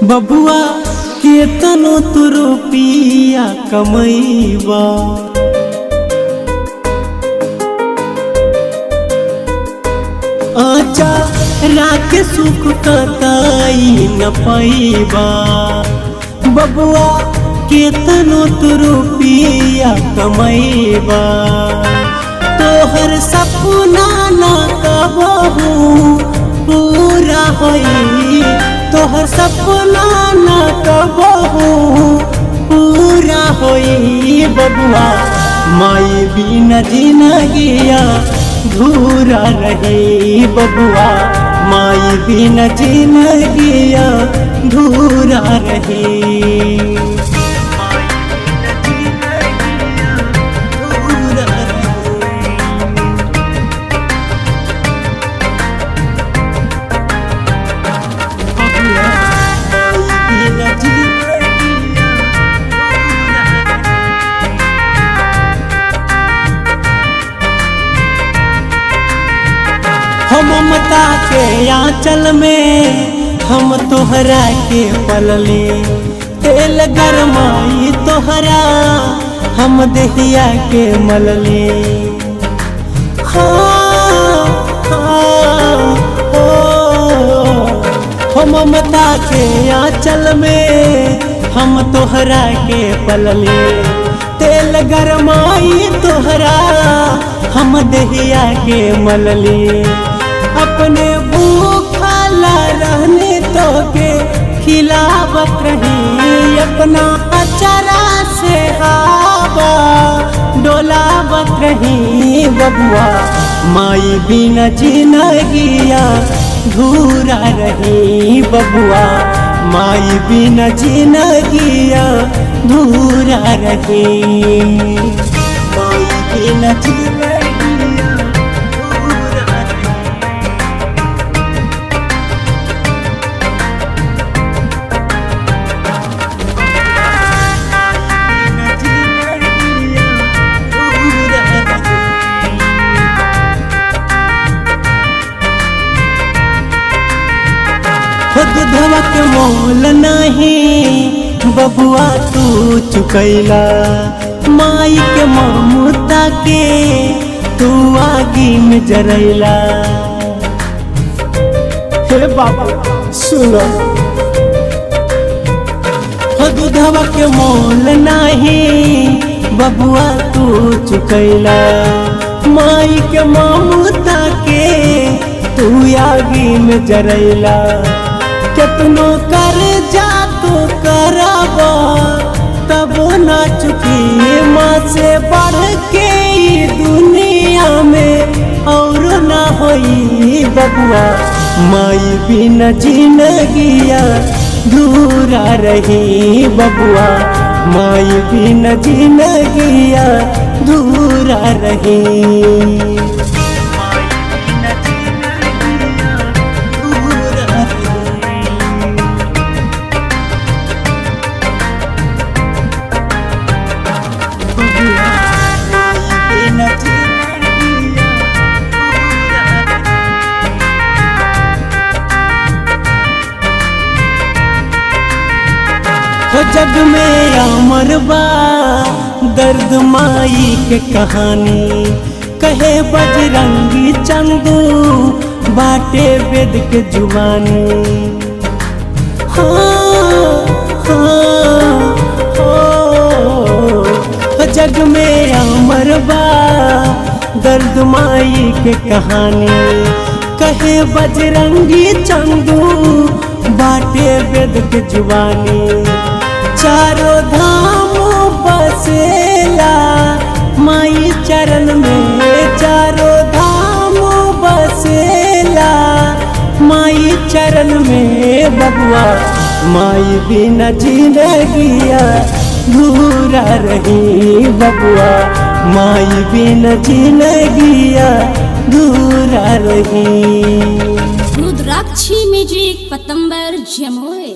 बबुआ केतनो तू रुपया कमैबा आजा राख सुख कताई न पाइबा। बबुआ केतनो तू रुपया कमैबा तोहर सपना न कबहू पूरा होई, तोहर सपना न कबहू पूरा होई। बबुआ माई बिना जिंदगिया धूरा रही, बबुआ माई बिना जिंदगिया धूरा रही। हम ममता के आंचल में हम तोहरा के पलले, तेल गरमाई तोहरा हम दहिया के मलले। हम ममता के आंचल में हम तोहरा के पलले, तेल गरमाई तोहरा हम दहिया के मलले। अपने भूखला रहने तो के खिलावत रही, अपना अचरा से हवा डोलावत रही। बबुआ माई बिना जिंदगिया धूरा रही, बबुआ माई बिना जिंदगिया धूरा रही। माई बिना जिंदगिया दूधवा के मोल नहीं बबुआ तू चुकैला, माई के ममता के तू आगी में जरैला। हे बाबा सुनो, दूधवा के मोल नहीं बबुआ तू चुकैला, माई के ममता के तू आगी में जरैला। कितनो कर जा तू करबा तब ना चुकी, माँ से बढ़ के दुनिया में और ना होई। बबुआ माई बिना जिंदगिया धूरा रही, बबुआ माई बिना जिंदगिया धूरा रही। जग में अमर बा दर्द माई के कहानी, कहे बजरंगी चंदू बाटे वेद के जुबानी। जग में अमर बा दर्द माई के कहानी, कहे बजरंगी चंदू बाटे वेद के जुबानी। चारों धाम बसेला माई चरण में, चारों धाम बसेला माई चरण में। बबुआ माई बिना जिंदगिया धूरा रही, बबुआ माई बिना जिंदगिया धूरा रही। रुद्राक्षी म्यूजिक पतंबर जमुई।